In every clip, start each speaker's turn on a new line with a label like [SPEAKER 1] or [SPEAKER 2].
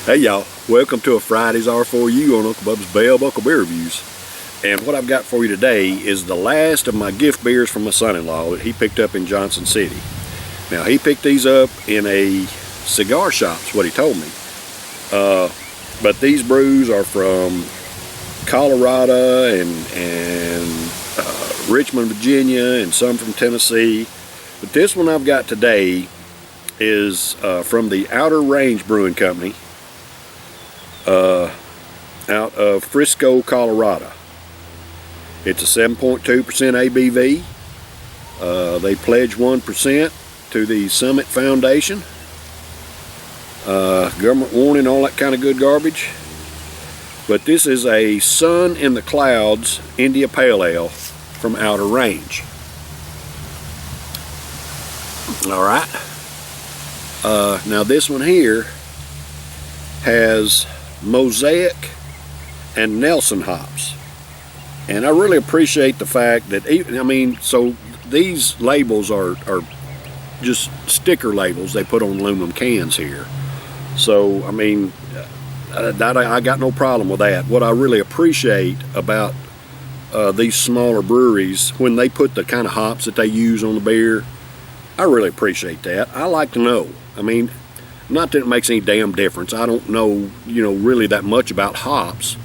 [SPEAKER 1] Hey y'all, welcome to a Friday's R4U on Uncle Bub's Bell Buckle Beer Reviews. And what I've got for you today is the last of my gift beers from my son-in-law that he picked up in Johnson City. Now he picked these up in a cigar shop, is what he told me. But these brews are from Colorado and Richmond, Virginia, and some from Tennessee. But this one I've got today is from the Outer Range Brewing Company out of Frisco, Colorado. It's a 7.2% ABV. They pledge 1% to the Summit Foundation. Government warning, all that kind of good garbage. But this is a Sun in the Clouds India Pale Ale from Outer Range. Alright. Now this one here has Mosaic and Nelson hops. And I really appreciate the fact that, so these labels are just sticker labels they put on aluminum cans here. So, I got no problem with that. What I really appreciate about these smaller breweries, when they put the kind of hops that they use on the beer, I really appreciate that. I like to know. Not that it makes any damn difference. I don't know, really that much about hops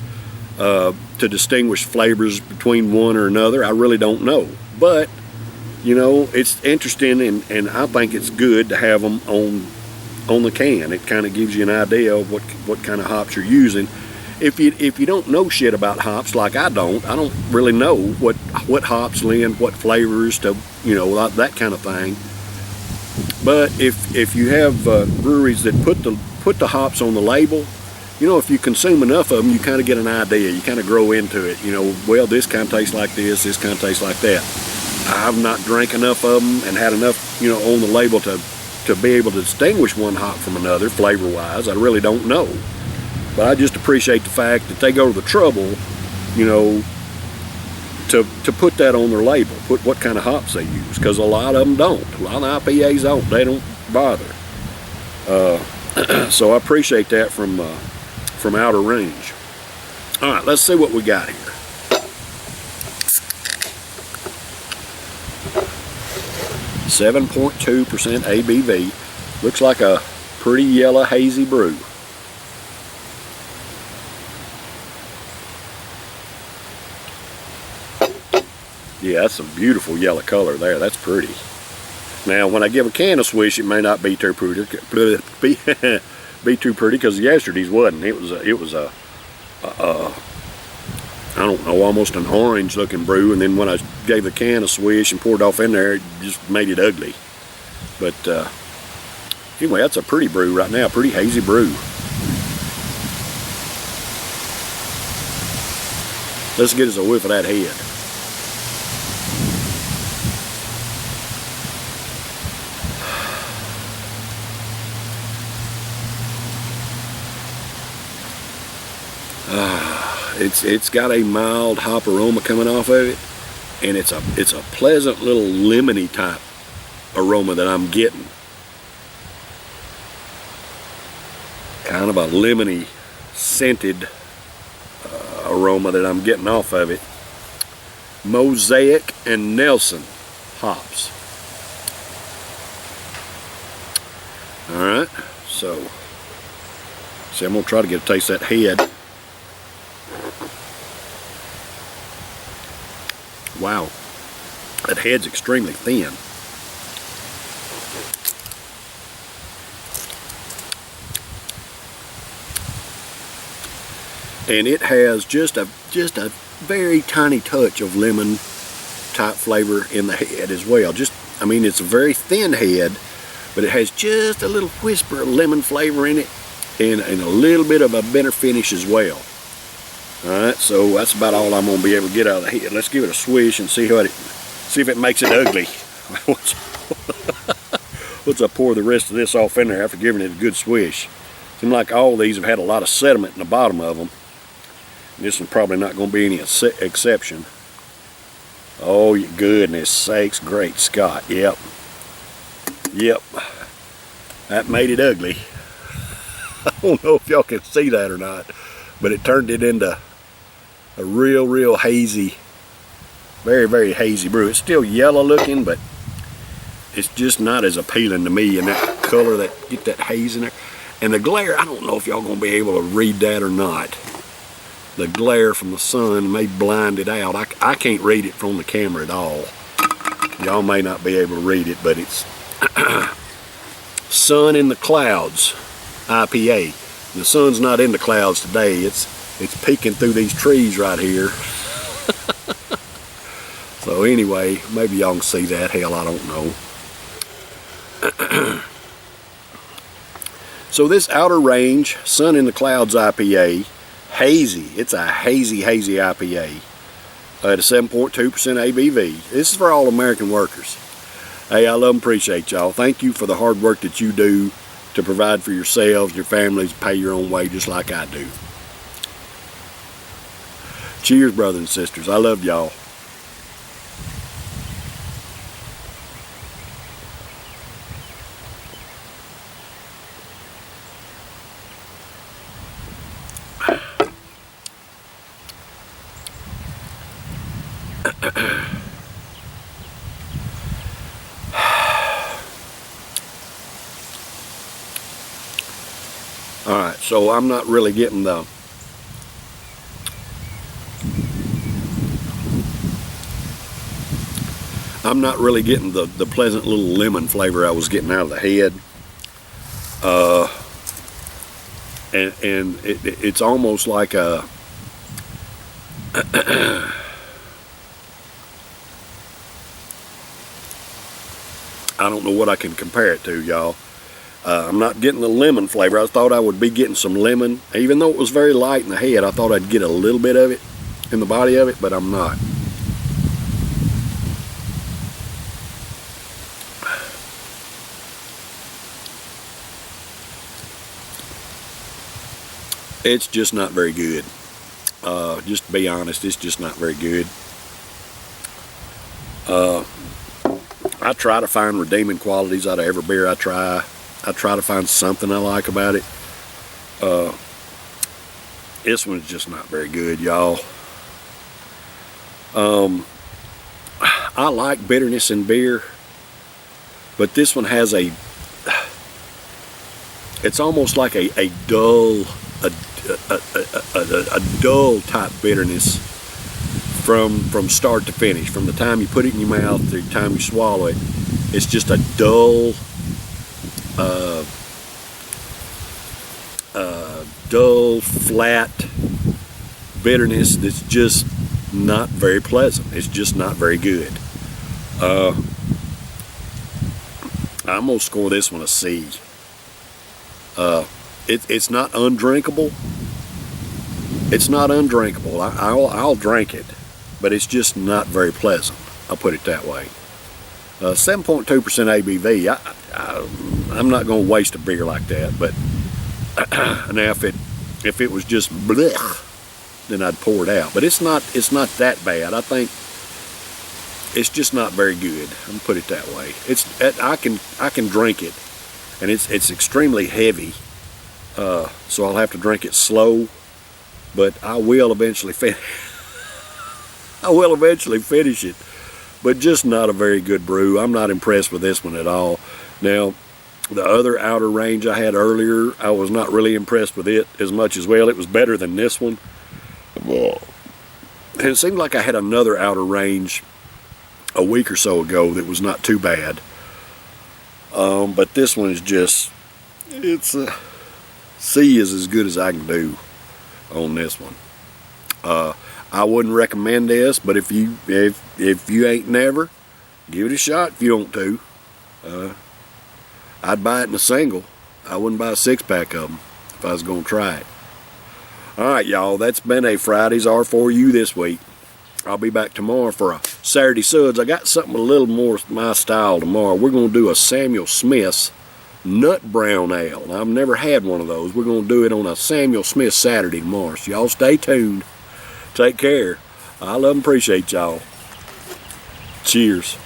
[SPEAKER 1] to distinguish flavors between one or another. I really don't know. But, it's interesting, and I think it's good to have them on the can. It kind of gives you an idea of what kind of hops you're using. If you don't know shit about hops like I don't really know what hops lend what flavors to, that kind of thing. But if you have breweries that put the hops on the label, if you consume enough of them, you kind of get an idea. You kind of grow into it. Well, this kind of tastes like this kind of tastes like that. I've not drank enough of them and had enough, on the label to be able to distinguish one hop from another flavor-wise. I really don't know. But I just appreciate the fact that they go to the trouble, to put that on their label, put what kind of hops they use, because a lot of them don't. A lot of IPAs don't. They don't bother. So I appreciate that from Outer Range. All right, let's see what we got here. .2% ABV. Looks like a pretty yellow hazy brew. Yeah, that's a beautiful yellow color there. That's pretty. Now, when I give a can a swish, it may not be too pretty. Be too pretty, because yesterday's wasn't. It was a I don't know, almost an orange-looking brew, and then when I gave the can a swish and poured it off in there, it just made it ugly. But anyway, that's a pretty brew right now, a pretty hazy brew. Let's get us a whiff of that head. It's got a mild hop aroma coming off of it, and it's a pleasant little lemony type aroma that I'm getting. Kind of a lemony scented aroma that I'm getting off of it. Mosaic and Nelson hops. Alright, so I'm going to try to get a taste of that head. Wow, that head's extremely thin. And it has just a very tiny touch of lemon type flavor in the head as well. It's a very thin head, but it has just a little whisper of lemon flavor in it, and a little bit of a bitter finish as well. Alright, so that's about all I'm going to be able to get out of the head. Let's give it a swish and see if it makes it ugly. Once I pour the rest of this off in there after giving it a good swish. Seems like all these have had a lot of sediment in the bottom of them. This one's probably not going to be any exception. Oh, your goodness sakes, great Scott. Yep. That made it ugly. I don't know if y'all can see that or not, but it turned it into a real hazy, very hazy brew. It's still yellow looking, but it's just not as appealing to me, and that color, that get that haze in there. And the glare, I don't know if y'all gonna be able to read that or not. The glare from the sun may blind it out. I can't read it from the camera at all. Y'all may not be able to read it, but it's Sun in the Clouds IPA. The sun's not in the clouds today. It's peeking through these trees right here. So anyway, maybe y'all can see that. Hell, I don't know. So this Outer Range Sun in the Clouds IPA, hazy. It's a hazy IPA at a 7.2% ABV. This is for all American workers. Hey, I love and appreciate y'all. Thank you for the hard work that you do to provide for yourselves, your families, pay your own way just like I do. Cheers, brothers and sisters. I love y'all. Alright, so I'm not really getting the pleasant little lemon flavor I was getting out of the head. And it's almost like a I don't know what I can compare it to, y'all. I'm not getting the lemon flavor. I thought I would be getting some lemon. Even though it was very light in the head, I thought I'd get a little bit of it in the body of it, but I'm not. It's just not very good. Just to be honest, it's just not very good. I try to find redeeming qualities out of every beer I try. I try to find something I like about it. This one's just not very good, y'all. I like bitterness in beer, but this one has it's almost like a dull type bitterness from start to finish. From the time you put it in your mouth to the time you swallow it, it's just a dull, flat bitterness that's just not very pleasant. It's just not very good. I'm gonna score this one a C. It's not undrinkable. It's not undrinkable. I'll drink it, but it's just not very pleasant. I'll put it that way. 7.2% ABV. I'm not going to waste a beer like that. But now if it was just blech, then I'd pour it out. But it's not that bad. I think it's just not very good. I'm gonna put it that way. I can drink it, and it's extremely heavy. So I'll have to drink it slow. But I will eventually finish. I will eventually finish it, but just not a very good brew. I'm not impressed with this one at all. Now, the other Outer Range I had earlier, I was not really impressed with it as much as well. It was better than this one. And it seemed like I had another Outer Range a week or so ago that was not too bad. But this one is just, C is as good as I can do on this one. I wouldn't recommend this, but if you ain't never, give it a shot if you want to. I'd buy it in a single. I wouldn't buy a 6-pack of them if I was going to try it. Alright, y'all, that's been a Friday's R4U this week. I'll be back tomorrow for a Saturday Suds. I got something a little more my style tomorrow. We're going to do a Samuel Smith's Nut Brown Ale. Now, I've never had one of those. We're going to do it on a Samuel Smith Saturday tomorrow. So y'all stay tuned. Take care. I love and appreciate y'all. Cheers.